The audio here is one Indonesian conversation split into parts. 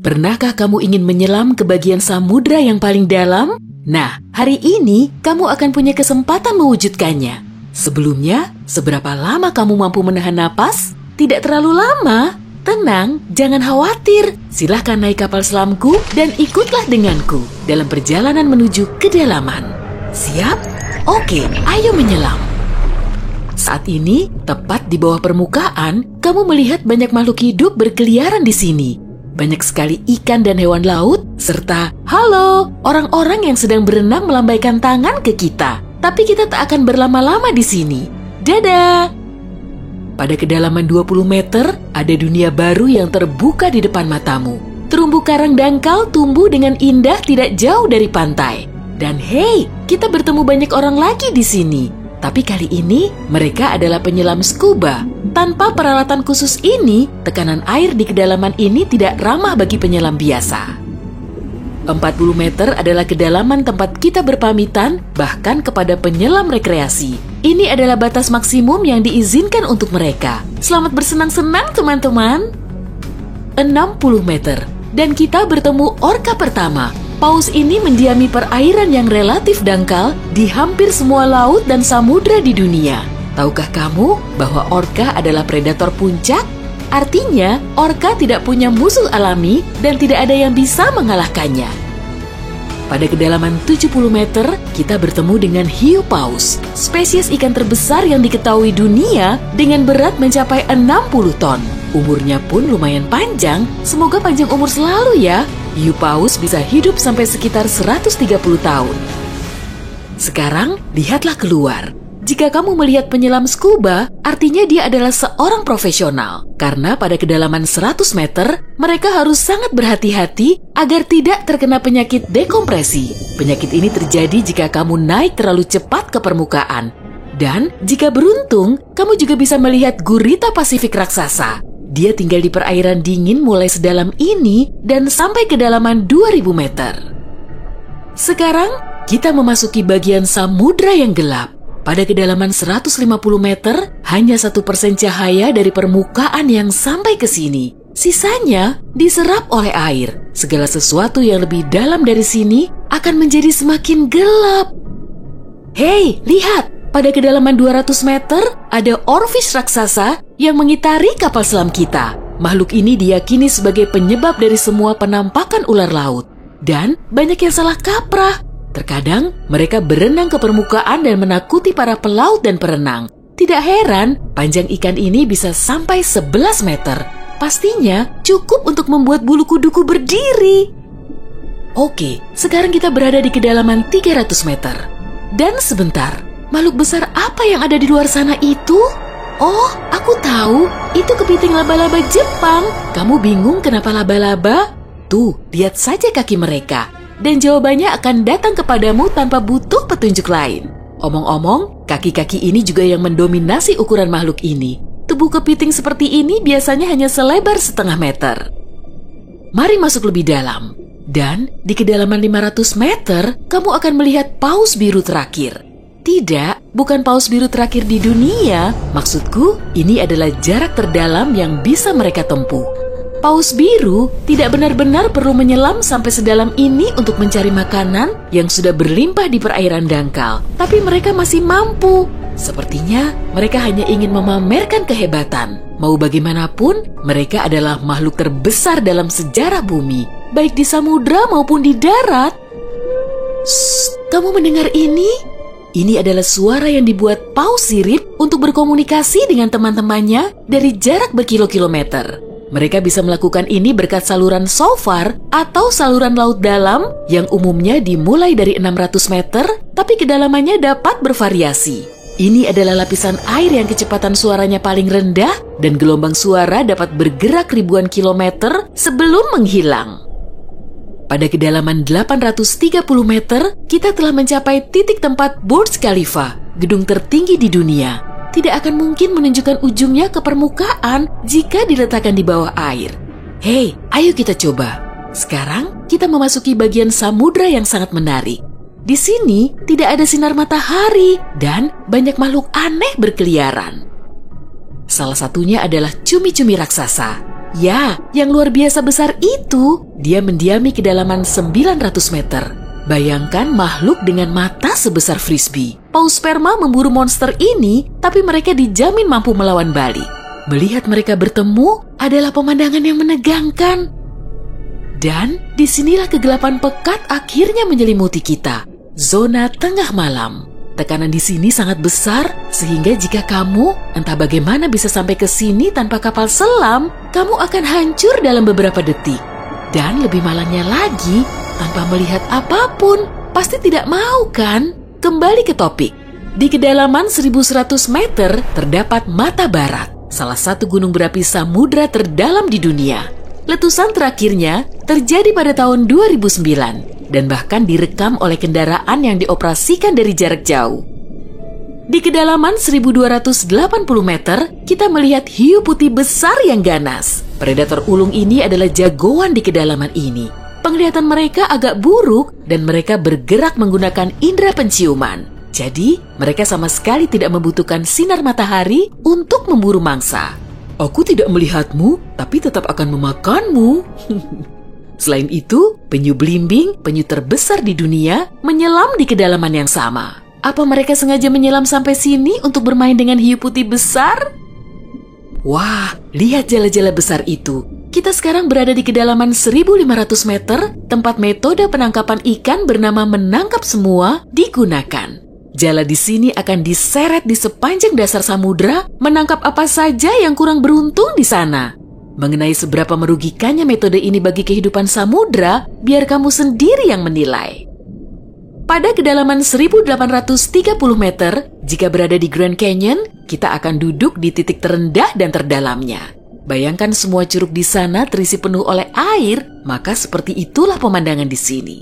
Pernahkah kamu ingin menyelam ke bagian samudra yang paling dalam? Nah, hari ini kamu akan punya kesempatan mewujudkannya. Sebelumnya, seberapa lama kamu mampu menahan napas? Tidak terlalu lama. Tenang, jangan khawatir. Silahkan naik kapal selamku dan ikutlah denganku dalam perjalanan menuju kedalaman. Siap? Oke, ayo menyelam. Saat ini, tepat di bawah permukaan, kamu melihat banyak makhluk hidup berkeliaran di sini. Banyak sekali ikan dan hewan laut, serta halo, orang-orang yang sedang berenang melambaikan tangan ke kita. Tapi kita tak akan berlama-lama di sini. Dadah! Pada kedalaman 20 meter, ada dunia baru yang terbuka di depan matamu. Terumbu karang dangkal tumbuh dengan indah tidak jauh dari pantai. Dan hey, kita bertemu banyak orang lagi di sini. Tapi kali ini, mereka adalah penyelam scuba. Tanpa peralatan khusus ini, tekanan air di kedalaman ini tidak ramah bagi penyelam biasa. 40 meter adalah kedalaman tempat kita berpamitan, bahkan kepada penyelam rekreasi. Ini adalah batas maksimum yang diizinkan untuk mereka. Selamat bersenang-senang, teman-teman. 60 meter, dan kita bertemu orka pertama. Paus ini mendiami perairan yang relatif dangkal di hampir semua laut dan samudra di dunia. Tahukah kamu bahwa orka adalah predator puncak? Artinya, orka tidak punya musuh alami dan tidak ada yang bisa mengalahkannya. Pada kedalaman 70 meter, kita bertemu dengan hiu paus, spesies ikan terbesar yang diketahui dunia dengan berat mencapai 60 ton. Umurnya pun lumayan panjang, semoga panjang umur selalu ya. Hiu paus bisa hidup sampai sekitar 130 tahun. Sekarang, lihatlah keluar. Jika kamu melihat penyelam scuba, artinya dia adalah seorang profesional. Karena pada kedalaman 100 meter, mereka harus sangat berhati-hati agar tidak terkena penyakit dekompresi. Penyakit ini terjadi jika kamu naik terlalu cepat ke permukaan. Dan jika beruntung, kamu juga bisa melihat gurita Pasifik raksasa. Dia tinggal di perairan dingin mulai sedalam ini dan sampai kedalaman 2000 meter. Sekarang, kita memasuki bagian samudra yang gelap. Pada kedalaman 150 meter, hanya 1% cahaya dari permukaan yang sampai ke sini. Sisanya diserap oleh air. Segala sesuatu yang lebih dalam dari sini akan menjadi semakin gelap. Hei, lihat! Pada kedalaman 200 meter, ada oarfish raksasa yang mengitari kapal selam kita. Makhluk ini diyakini sebagai penyebab dari semua penampakan ular laut. Dan banyak yang salah kaprah. Terkadang, mereka berenang ke permukaan dan menakuti para pelaut dan perenang. Tidak heran, panjang ikan ini bisa sampai 11 meter. Pastinya cukup untuk membuat bulu kuduku berdiri. Oke, sekarang kita berada di kedalaman 300 meter. Dan sebentar, makhluk besar apa yang ada di luar sana itu? Oh, aku tahu. Itu kepiting laba-laba Jepang. Kamu bingung kenapa laba-laba? Tuh, lihat saja kaki mereka. Dan jawabannya akan datang kepadamu tanpa butuh petunjuk lain. Omong-omong, kaki-kaki ini juga yang mendominasi ukuran makhluk ini. Tubuh kepiting seperti ini biasanya hanya selebar setengah meter. Mari masuk lebih dalam. Dan di kedalaman 500 meter, kamu akan melihat paus biru terakhir. Tidak, bukan paus biru terakhir di dunia. Maksudku, ini adalah jarak terdalam yang bisa mereka tempuh. Paus biru tidak benar-benar perlu menyelam sampai sedalam ini untuk mencari makanan yang sudah berlimpah di perairan dangkal. Tapi mereka masih mampu. Sepertinya mereka hanya ingin memamerkan kehebatan. Mau bagaimanapun, mereka adalah makhluk terbesar dalam sejarah bumi, baik di samudra maupun di darat. Shh, kamu mendengar ini? Ini adalah suara yang dibuat paus sirip untuk berkomunikasi dengan teman-temannya dari jarak berkilo-kilometer. Mereka bisa melakukan ini berkat saluran shofar atau saluran laut dalam yang umumnya dimulai dari 600 meter, tapi kedalamannya dapat bervariasi. Ini adalah lapisan air yang kecepatan suaranya paling rendah dan gelombang suara dapat bergerak ribuan kilometer sebelum menghilang. Pada kedalaman 830 meter, kita telah mencapai titik tempat Burj Khalifa, gedung tertinggi di dunia. Tidak akan mungkin menunjukkan ujungnya ke permukaan jika diletakkan di bawah air. Hei, ayo kita coba. Sekarang kita memasuki bagian samudra yang sangat menarik. Di sini tidak ada sinar matahari dan banyak makhluk aneh berkeliaran. Salah satunya adalah cumi-cumi raksasa. Ya, yang luar biasa besar itu, dia mendiami kedalaman 900 meter. Bayangkan makhluk dengan mata sebesar frisbee. Paus sperma memburu monster ini, tapi mereka dijamin mampu melawan balik. Melihat mereka bertemu adalah pemandangan yang menegangkan. Dan disinilah kegelapan pekat akhirnya menyelimuti kita. Zona tengah malam. Tekanan di sini sangat besar, sehingga jika kamu entah bagaimana bisa sampai ke sini tanpa kapal selam, kamu akan hancur dalam beberapa detik. Dan lebih malangnya lagi, tanpa melihat apapun, pasti tidak mau kan? Kembali ke topik. Di kedalaman 1100 meter terdapat Mata Barat, salah satu gunung berapi samudra terdalam di dunia. Letusan terakhirnya terjadi pada tahun 2009 dan bahkan direkam oleh kendaraan yang dioperasikan dari jarak jauh. Di kedalaman 1280 meter, kita melihat hiu putih besar yang ganas. Predator ulung ini adalah jagoan di kedalaman ini. Penglihatan mereka agak buruk dan mereka bergerak menggunakan indera penciuman. Jadi, mereka sama sekali tidak membutuhkan sinar matahari untuk memburu mangsa. Aku tidak melihatmu, tapi tetap akan memakanmu. Selain itu, penyu belimbing, penyu terbesar di dunia, menyelam di kedalaman yang sama. Apa mereka sengaja menyelam sampai sini untuk bermain dengan hiu putih besar? Wah, lihat jala-jala besar itu. Kita sekarang berada di kedalaman 1500 meter, tempat metode penangkapan ikan bernama menangkap semua digunakan. Jala di sini akan diseret di sepanjang dasar samudra, menangkap apa saja yang kurang beruntung di sana. Mengenai seberapa merugikannya metode ini bagi kehidupan samudra, biar kamu sendiri yang menilai. Pada kedalaman 1830 meter, jika berada di Grand Canyon, kita akan duduk di titik terendah dan terdalamnya. Bayangkan semua curug di sana terisi penuh oleh air, maka seperti itulah pemandangan di sini.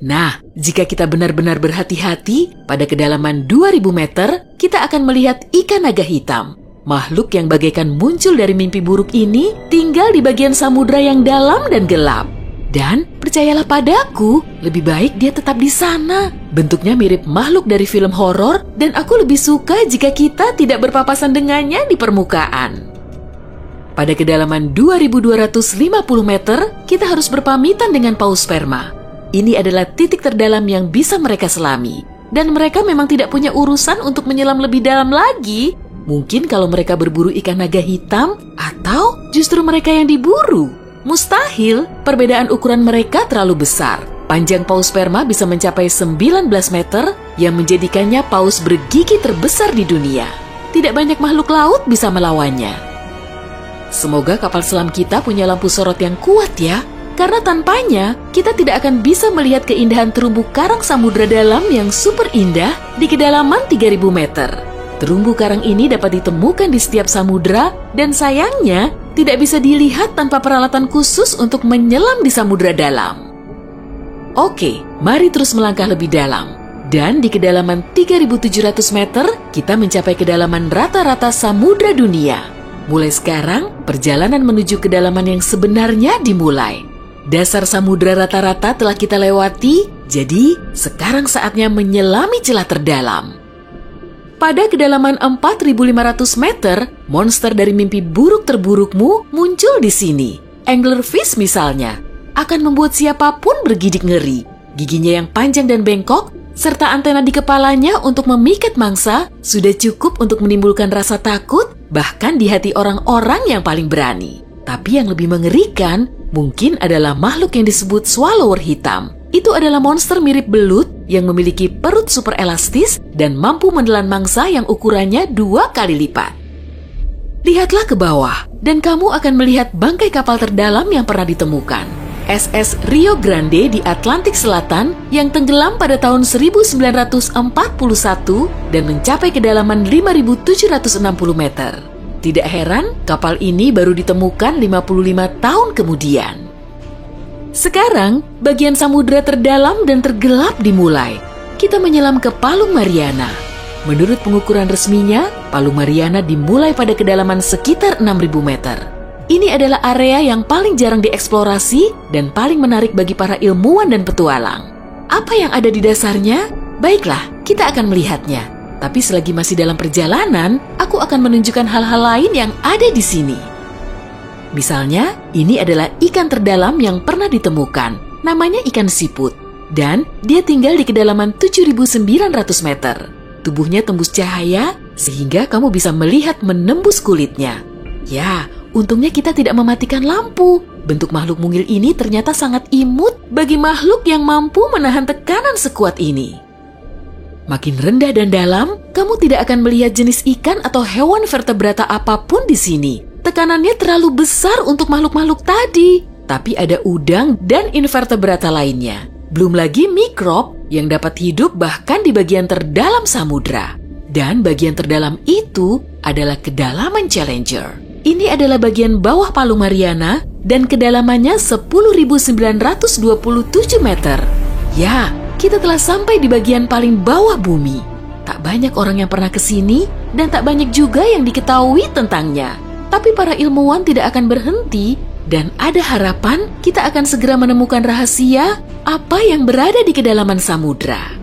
Nah, jika kita benar-benar berhati-hati, pada kedalaman 2000 meter, kita akan melihat ikan naga hitam. Makhluk yang bagaikan muncul dari mimpi buruk ini tinggal di bagian samudra yang dalam dan gelap. Dan percayalah padaku, lebih baik dia tetap di sana. Bentuknya mirip makhluk dari film horor dan aku lebih suka jika kita tidak berpapasan dengannya di permukaan. Pada kedalaman 2250 meter, kita harus berpamitan dengan paus sperma. Ini adalah titik terdalam yang bisa mereka selami. Dan mereka memang tidak punya urusan untuk menyelam lebih dalam lagi. Mungkin kalau mereka berburu ikan naga hitam, atau justru mereka yang diburu. Mustahil, perbedaan ukuran mereka terlalu besar. Panjang paus sperma bisa mencapai 19 meter, yang menjadikannya paus bergigi terbesar di dunia. Tidak banyak makhluk laut bisa melawannya. Semoga kapal selam kita punya lampu sorot yang kuat ya. Karena tanpanya, kita tidak akan bisa melihat keindahan terumbu karang samudra dalam yang super indah di kedalaman 3000 meter. Terumbu karang ini dapat ditemukan di setiap samudra dan sayangnya tidak bisa dilihat tanpa peralatan khusus untuk menyelam di samudra dalam. Oke, mari terus melangkah lebih dalam. Dan di kedalaman 3700 meter, kita mencapai kedalaman rata-rata samudra dunia. Mulai sekarang, perjalanan menuju kedalaman yang sebenarnya dimulai. Dasar samudra rata-rata telah kita lewati, jadi sekarang saatnya menyelami celah terdalam. Pada kedalaman 4500 meter, monster dari mimpi buruk terburukmu muncul di sini. Anglerfish misalnya, akan membuat siapapun bergidik ngeri. Giginya yang panjang dan bengkok, serta antena di kepalanya untuk memikat mangsa, sudah cukup untuk menimbulkan rasa takut, bahkan di hati orang-orang yang paling berani. Tapi yang lebih mengerikan, mungkin adalah makhluk yang disebut swallower hitam. Itu adalah monster mirip belut yang memiliki perut super elastis dan mampu menelan mangsa yang ukurannya 2 kali lipat. Lihatlah ke bawah, dan kamu akan melihat bangkai kapal terdalam yang pernah ditemukan. SS Rio Grande di Atlantik Selatan yang tenggelam pada tahun 1941 dan mencapai kedalaman 5.760 meter. Tidak heran, kapal ini baru ditemukan 55 tahun kemudian. Sekarang, bagian samudra terdalam dan tergelap dimulai. Kita menyelam ke Palung Mariana. Menurut pengukuran resminya, Palung Mariana dimulai pada kedalaman sekitar 6.000 meter. Ini adalah area yang paling jarang dieksplorasi dan paling menarik bagi para ilmuwan dan petualang. Apa yang ada di dasarnya? Baiklah, kita akan melihatnya. Tapi selagi masih dalam perjalanan, aku akan menunjukkan hal-hal lain yang ada di sini. Misalnya, ini adalah ikan terdalam yang pernah ditemukan. Namanya ikan siput. Dan dia tinggal di kedalaman 7.900 meter. Tubuhnya tembus cahaya sehingga kamu bisa melihat menembus kulitnya. Ya, untungnya kita tidak mematikan lampu. Bentuk makhluk mungil ini ternyata sangat imut bagi makhluk yang mampu menahan tekanan sekuat ini. Makin rendah dan dalam, kamu tidak akan melihat jenis ikan atau hewan vertebrata apapun di sini. Tekanannya terlalu besar untuk makhluk-makhluk tadi. Tapi ada udang dan invertebrata lainnya. Belum lagi mikrob yang dapat hidup bahkan di bagian terdalam samudra. Dan bagian terdalam itu adalah kedalaman Challenger. Ini adalah bagian bawah Palung Mariana dan kedalamannya 10.927 meter. Ya, kita telah sampai di bagian paling bawah bumi. Tak banyak orang yang pernah ke sini dan tak banyak juga yang diketahui tentangnya. Tapi para ilmuwan tidak akan berhenti dan ada harapan kita akan segera menemukan rahasia apa yang berada di kedalaman samudra.